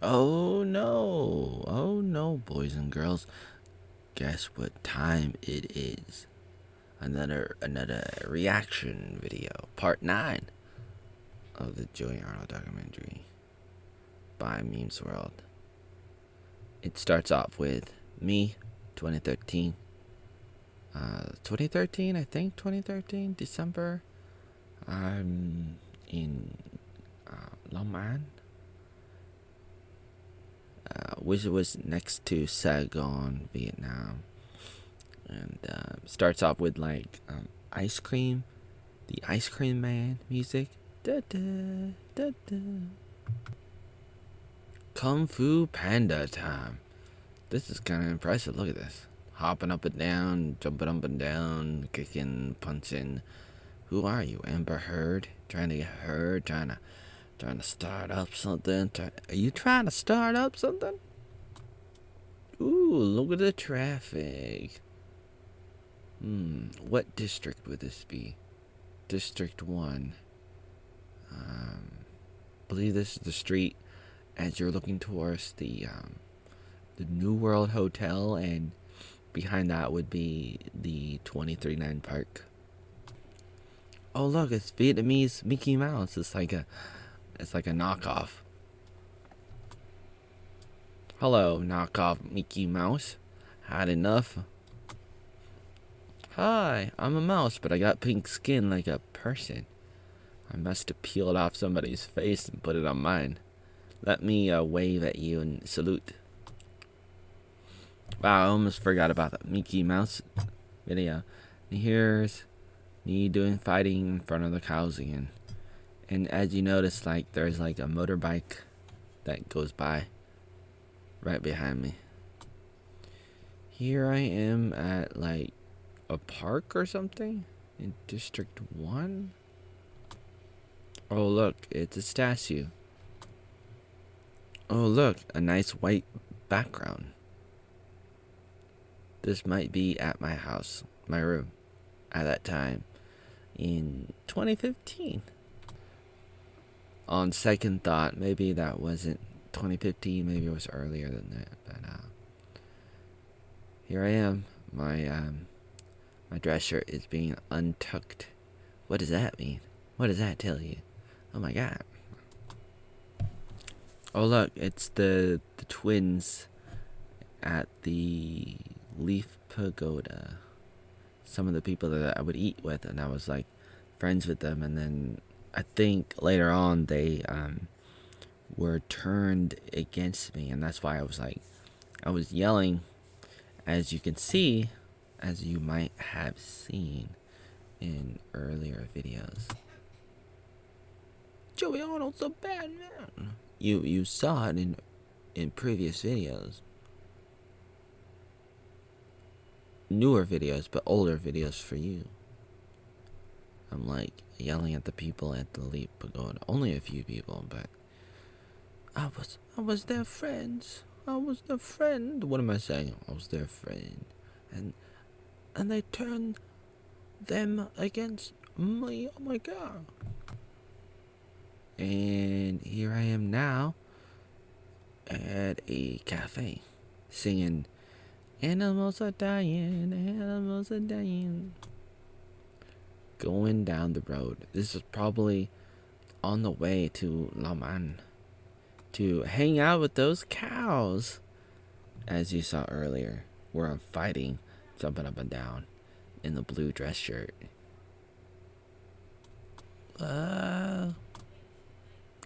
Oh no, boys and girls. Guess what time it is? Another reaction video, part 9 of the Joey Arnold documentary by Memes World. It starts off with me, 2013. 2013, I think 2013, December. I'm in Long An, which was next to Saigon, Vietnam. And starts off with like ice cream, the Ice Cream Man music. Da, da, da, da. Kung Fu Panda time. This is kind of impressive. Look at this. Hopping up and down, jumping up and down, kicking, punching. Who are you, Amber Heard? Trying to get heard? Trying to start up something? Are you trying to start up something? Ooh, look at the traffic. What district would this be? District 1. Believe this is the street as you're looking towards the New World Hotel, and behind that would be the 239 Park. Oh look, it's Vietnamese Mickey Mouse. It's like a knockoff. Hello, knockoff Mickey Mouse. Had enough? Hi, I'm a mouse, but I got pink skin like a person. I must have peeled off somebody's face and put it on mine. Let me wave at you and salute. Wow, I almost forgot about the Mickey Mouse video. And here's me doing fighting in front of the cows again. And as you notice, like there's like a motorbike that goes by right behind me. Here I am at like a park or something in District 1. Oh look, it's a statue. Oh look, a nice white background. This might be at my house, my room, at that time in 2015. On second thought, maybe that wasn't 2015, maybe it was earlier than that. But here I am. My dress shirt is being untucked. What does that mean? What does that tell you? Oh my god. Oh look, it's the twins at the Leaf Pagoda. Some of the people that I would eat with, and I was like friends with them, and then I think later on they were turned against me, and that's why I was yelling, as you can see, as you might have seen in earlier videos. Joey Arnold's a bad man. You saw it in previous videos. Newer videos, but older videos for you. I'm like yelling at the people at the Leaf Pagoda. Only a few people, but I was their friends. I was their friend. What am I saying? I was their friend. And they turned them against me. Oh my god. And here I am now at a cafe singing "Animals are dying, animals are dying." Going down the road. This is probably on the way to Long An to hang out with those cows, as you saw earlier, where I'm fighting, jumping up and down in the blue dress shirt.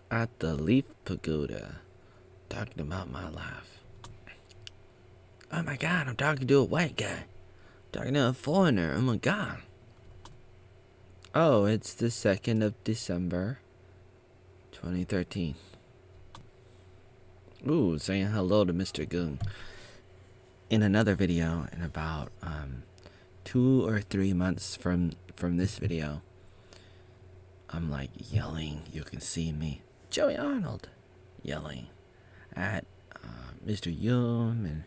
At the Leaf Pagoda, talking about my life. Oh my god, I'm talking to a white guy. Talking to a foreigner. Oh my god. Oh, it's the 2nd of December, 2013. Ooh, saying hello to Mr. Gung. In another video, in about 2 or 3 months from this video, I'm like yelling. You can see me, Joey Arnold, yelling at Mr. Yum and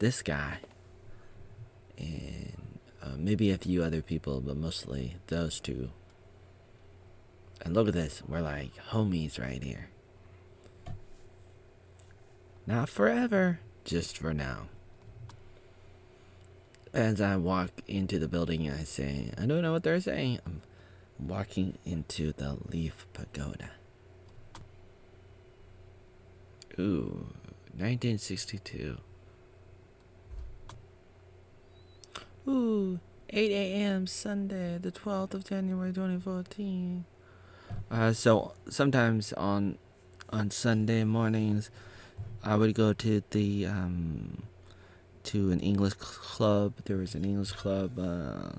this guy, and maybe a few other people, but mostly those two. And look at this, we're like homies right here. Not forever, just for now. As I walk into the building, I say, I don't know what they're saying. I'm walking into the Leaf Pagoda. Ooh, 1962. Ooh, 8 a.m. Sunday, the 12th of January 2014. So sometimes on Sunday mornings, I would go to the to an English club. There was an English club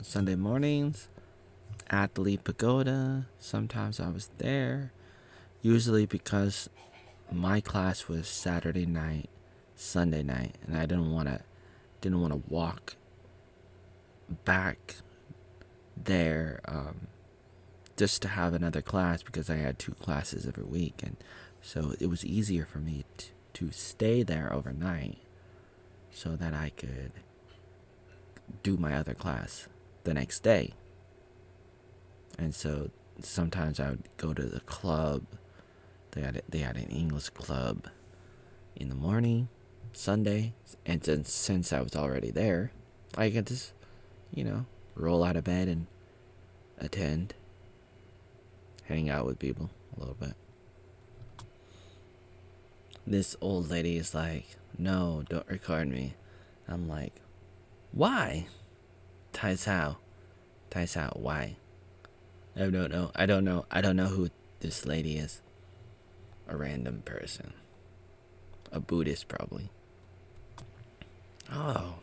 Sunday mornings at the Leaf Pagoda. Sometimes I was there, usually because my class was Saturday night, Sunday night, and I didn't want to walk back there just to have another class, because I had 2 classes every week, and so it was easier for me to stay there overnight so that I could do my other class the next day. And so sometimes I would go to the club. They had an English club in the morning, Sunday, and since I was already there, I could just, roll out of bed and attend, hang out with people a little bit. This old lady is like, no, don't record me. I'm like, why? Tai Sao, why? I don't know who this lady is. A random person. A Buddhist, probably. Oh,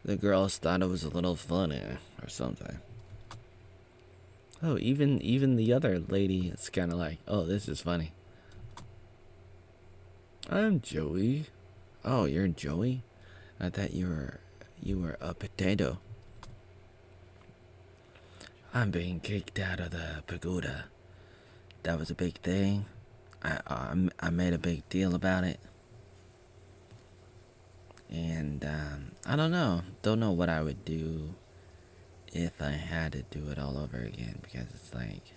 the girls thought it was a little funny or something. Oh, even the other lady is kind of like, oh, this is funny. I'm Joey. Oh, you're Joey? I thought you were a potato. I'm being kicked out of the pagoda. That was a big thing. I made a big deal about it. And I don't know what I would do if I had to do it all over again, because it's like,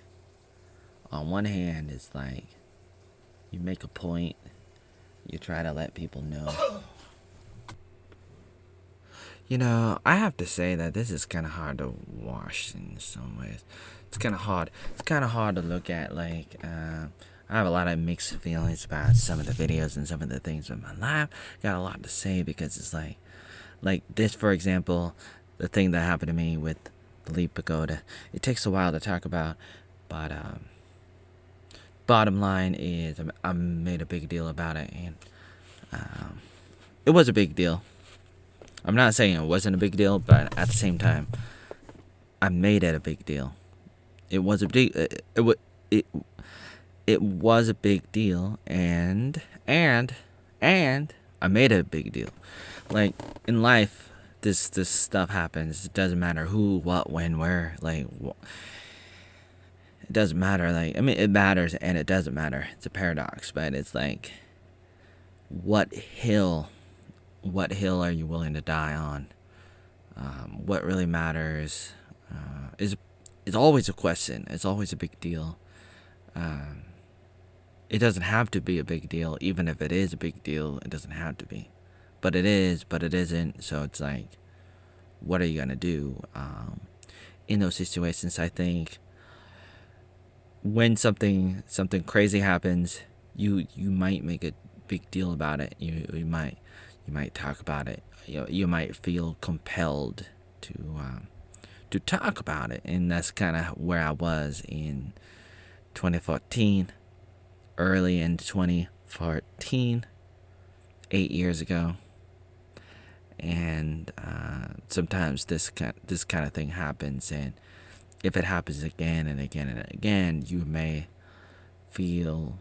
on one hand, it's like you make a point, you try to let people know. I have to say that this is kind of hard to watch in some ways. It's kind of hard. It's kind of hard to look at. Like, I have a lot of mixed feelings about some of the videos and some of the things in my life. Got a lot to say, because it's like this, for example, the thing that happened to me with the Leaf Pagoda. It takes a while to talk about, but bottom line is I made a big deal about it, and it was a big deal. I'm not saying it wasn't a big deal, but at the same time, I made it a big deal. It was a big it was a big deal, and I made it a big deal. Like, in life, this stuff happens. It doesn't matter who, what, when, where. Like, it doesn't matter. Like, I mean, it matters and it doesn't matter. It's a paradox, but it's like, what hill are you willing to die on? What really matters is always a question. It's always a big deal. It doesn't have to be a big deal. Even if it is a big deal, it doesn't have to be. But it is, but it isn't. So it's like, what are you going to do? In those situations, I think when something crazy happens, you might make a big deal about it. You might talk about it. You might feel compelled to talk about it, and that's kind of where I was in 2014, early in 2014, 8 years ago. And sometimes this kind of thing happens, and if it happens again and again and again, you may feel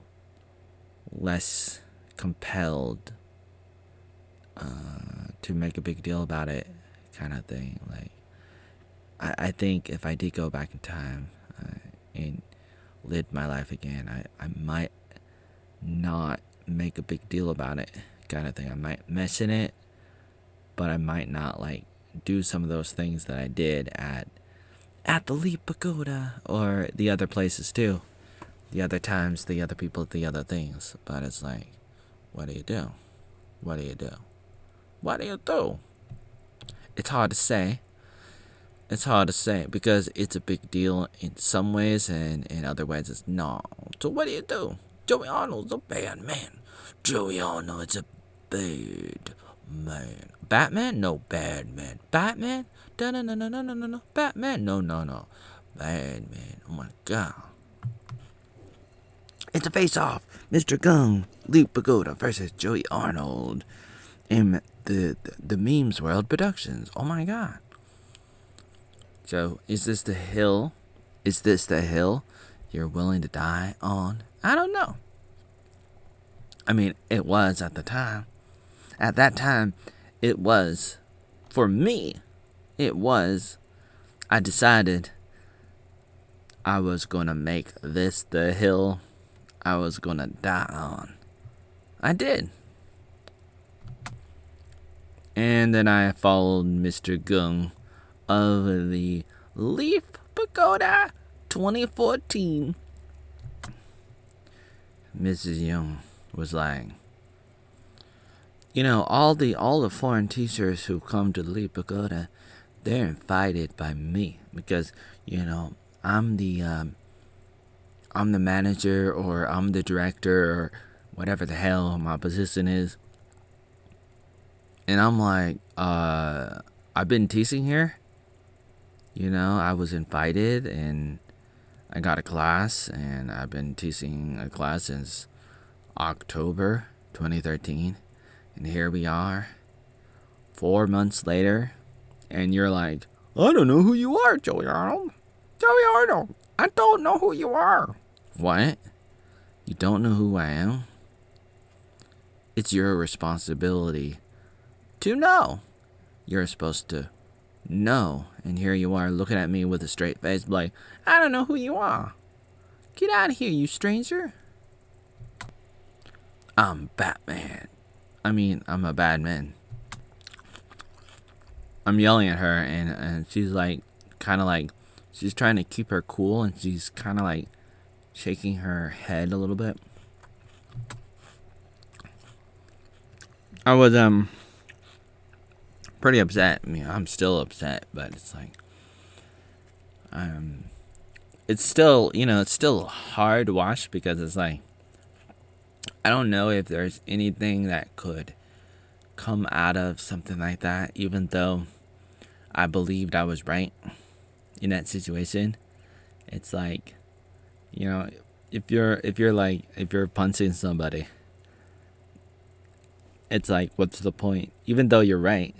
less compelled to make a big deal about it, kind of thing. Like, I think if I did go back in time and lived my life again, I might not make a big deal about it, kind of thing. I might mention it, but I might not, like, do some of those things that I did at the Leaf Pagoda, or the other places too. The other times, the other people, the other things. But it's like, what do you do? What do you do? What do you do? It's hard to say. It's hard to say because it's a big deal in some ways, and in other ways it's not. So what do you do? Joey Arnold's a bad man. Joey Arnold's a bad man. Batman? No, bad man. Batman? No. Batman? No. Bad man. Oh my god. It's a face-off. Mr. Gung, Leaf Pagoda versus Joey Arnold in the Memes World Productions. Oh my god. So, is this the hill? Is this the hill you're willing to die on? I don't know. I mean, it was at the time. At that time, it was. For me, it was. I decided I was gonna make this the hill I was gonna die on. I did. And then I followed Mr. Gung of the Leaf Pagoda 2014. Mrs. Young was like, you know, all the foreign teachers who come to the Leaf Pagoda, they're invited by me because, you know, I'm the manager, or I'm the director, or whatever the hell my position is. And I'm like, I've been teaching here. You know, I was invited and I got a class, and I've been teaching a class since October 2013. And here we are, 4 months later, and you're like, I don't know who you are, Joey Arnold. Joey Arnold, I don't know who you are. What? You don't know who I am? It's your responsibility to know. You're supposed to know. And here you are looking at me with a straight face like, I don't know who you are. Get out of here, you stranger. I'm Batman. I'm a bad man. I'm yelling at her, and she's like, kind of like, she's trying to keep her cool, and she's kind of like shaking her head a little bit. I was pretty upset. I mean, I'm still upset, but it's like, it's still, you know, it's still hard to watch because it's like, I don't know if there's anything that could come out of something like that, even though I believed I was right in that situation. It's like, you know, if you're punching somebody, it's like, what's the point? Even though you're right,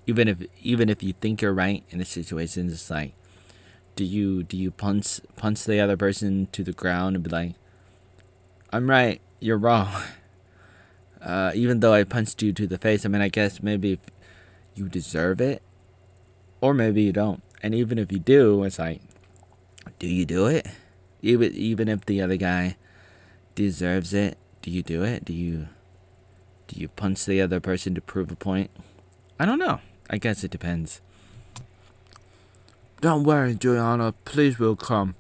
even if you think you're right in a situation, it's like, do you punch the other person to the ground and be like, I'm right, you're wrong? Even though I punched you to the face, I mean, I guess maybe if you deserve it, or maybe you don't. And even if you do, it's like, do you do it? Even if the other guy deserves it, do you do it? Do you punch the other person to prove a point? I don't know. I guess it depends. Don't worry, Juliana. Please will come.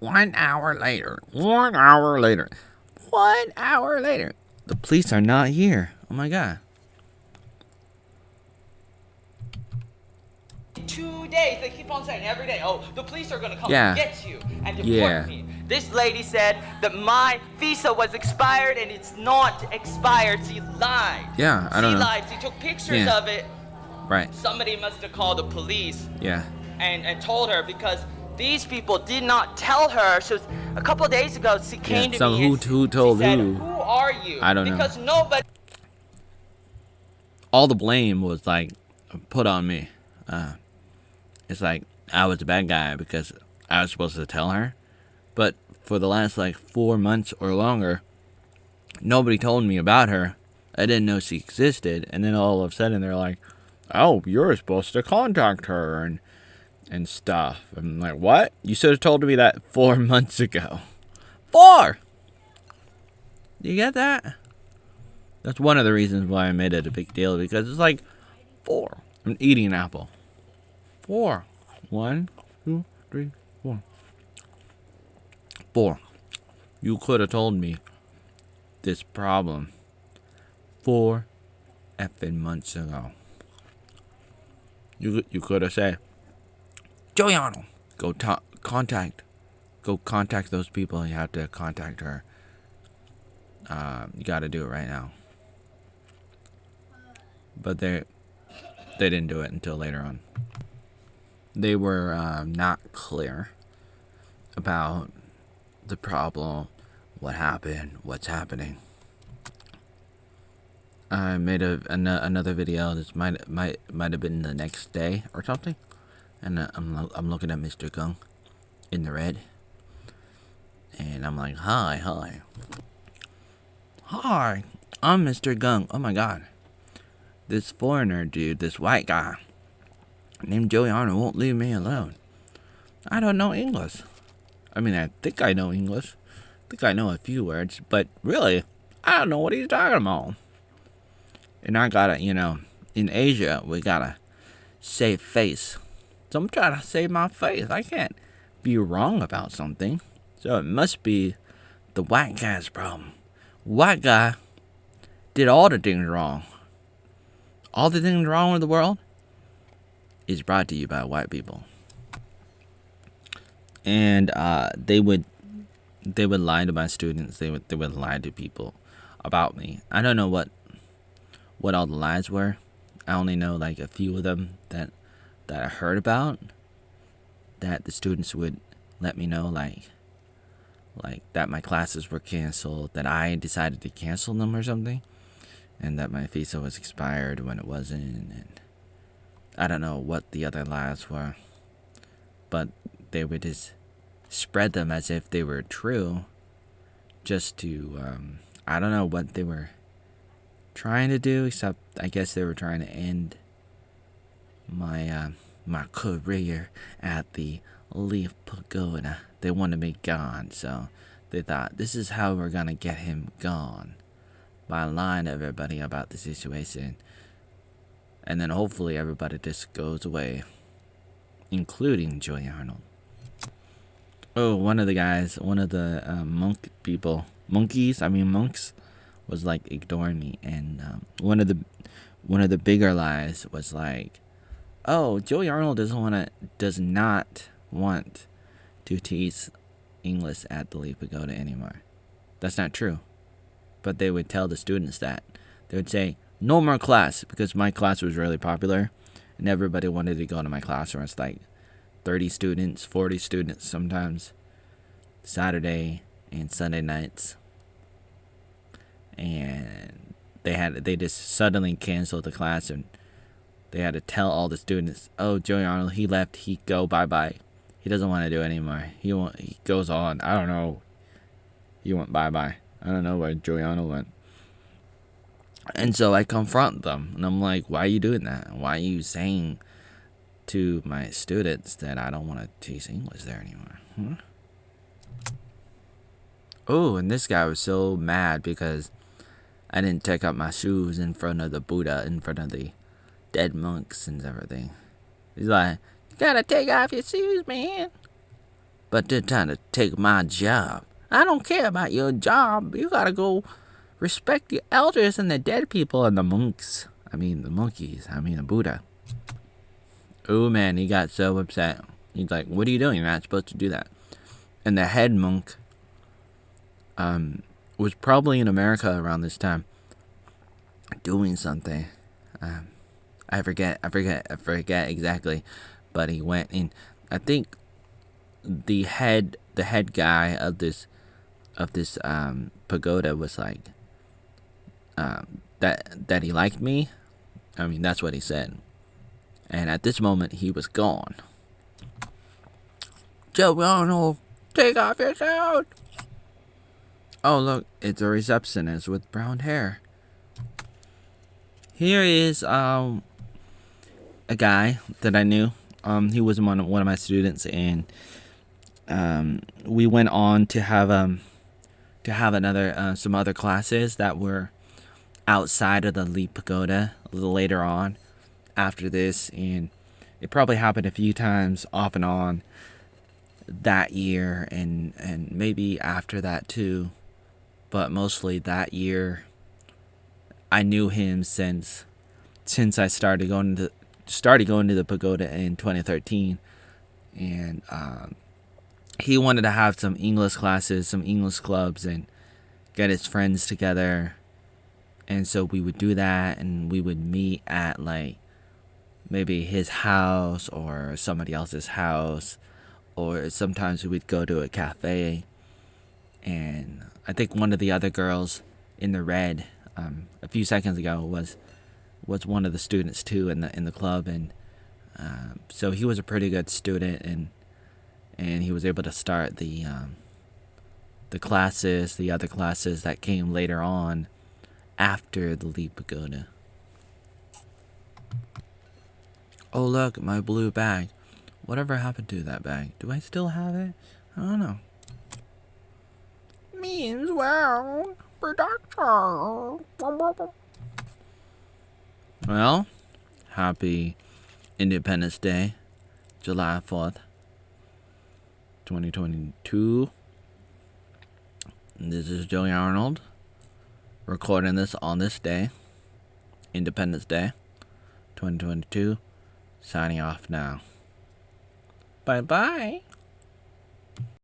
1 hour later. 1 hour later. 1 hour later. The police are not here. Oh my god. 2 days, they keep on saying every day, oh, the police are gonna come and get you and deport me. This lady said that my visa was expired, and it's not expired. She lied. Yeah, I don't know. She lied. She took pictures of it. Right. Somebody must have called the police. Yeah. And told her, because these people did not tell her. So a couple of days ago, she came to me and who told she said, who? who are you? I don't know. Because nobody. All the blame was like put on me. It's like I was a bad guy because I was supposed to tell her. But for the last like 4 months or longer, nobody told me about her. I didn't know she existed. And then all of a sudden they're like, oh, you're supposed to contact her and stuff. I'm like, what? You should have told me that 4 months ago. 4! Do you get that? That's one of the reasons why I made it a big deal, because it's like 4. I'm eating an apple. 4. 1, 2, 3, 4. 4. You could have told me this problem 4 effing months ago. You could have said, Joey Arnold, go contact those people. You have to contact her. You got to do it right now. But they didn't do it until later on. They were not clear about the problem, what happened, what's happening. I made another video. This might have been the next day or something, and I'm looking at Mr. Gung in the red, and I'm like, hi, I'm Mr. Gung. Oh my god, this foreigner dude, this white guy named Joey Arnold won't leave me alone. I don't know English. I mean, I think I know English. I think I know a few words, but really, I don't know what he's talking about. And I gotta, in Asia, we gotta save face. So I'm trying to save my face. I can't be wrong about something. So it must be the white guy's problem. White guy did all the things wrong. All the things wrong with the world is brought to you by white people. And they would lie to my students. They would lie to people about me. I don't know what all the lies were. I only know like a few of them that I heard about, that the students would let me know, like that my classes were canceled, that I decided to cancel them or something, and that my visa was expired when it wasn't, and I don't know what the other lies were, but they would just spread them as if they were true, just to I don't know what they were trying to do, except I guess they were trying to end my my career at the Leaf Pagoda. They wanted me gone, so they thought, this is how we're gonna get him gone, by lying to everybody about the situation, and then hopefully everybody just goes away, including Joey Arnold. Oh, one of the monks was like ignoring me, and one of the bigger lies was like, oh, Joey Arnold does not want to teach English at the Leaf Pagoda anymore. That's not true. But they would tell the students that. They would say, no more class, because my class was really popular, and everybody wanted to go to my class, or it's like 30 students, 40 students sometimes, Saturday and Sunday nights. And they just suddenly canceled the class, and they had to tell all the students, oh, Joey Arnold, he left, he go, bye-bye. He doesn't want to do it anymore. He goes on. I don't know. He went bye-bye. I don't know where Joey Arnold went. And so I confront them, and I'm like, why are you doing that? Why are you saying to my students that I don't want to teach English there anymore? Oh, and this guy was so mad because I didn't take out my shoes in front of the Buddha, in front of the dead monks and everything. He's like, you gotta take off your shoes, man. But they're trying to take my job. I don't care about your job. You gotta go respect the elders and the dead people and the monks. I mean the monkeys. I mean the Buddha. Oh man, he got so upset. He's like, what are you doing? You're not supposed to do that. And the head monk was probably in America around this time, doing something. I forget exactly, but he went in. I think the head guy of this pagoda was like that he liked me. I mean, that's what he said. And at this moment, he was gone. Joey Arnold, take off your shirt. Oh, look, it's a receptionist with brown hair. Here is a guy that I knew. He was one of my students, and we went on to have another some other classes that were outside of the Leaf Pagoda a little later on after this, and it probably happened a few times off and on that year, and maybe after that too, but mostly that year. I knew him since I started going to the pagoda in 2013, and he wanted to have some English classes, some English clubs, and get his friends together. And so we would do that, and we would meet at like maybe his house or somebody else's house, or sometimes we would go to a cafe. And I think one of the other girls in the red a few seconds ago was one of the students too in the club, and so he was a pretty good student, and he was able to start the other classes that came later on after the Leaf Pagoda. Oh look, my blue bag. Whatever happened to that bag? Do I still have it? I don't know. Means well, production. Well, happy Independence Day, July 4th, 2022. This is Joey Arnold, recording this on this day, Independence Day, 2022, signing off now. Bye-bye.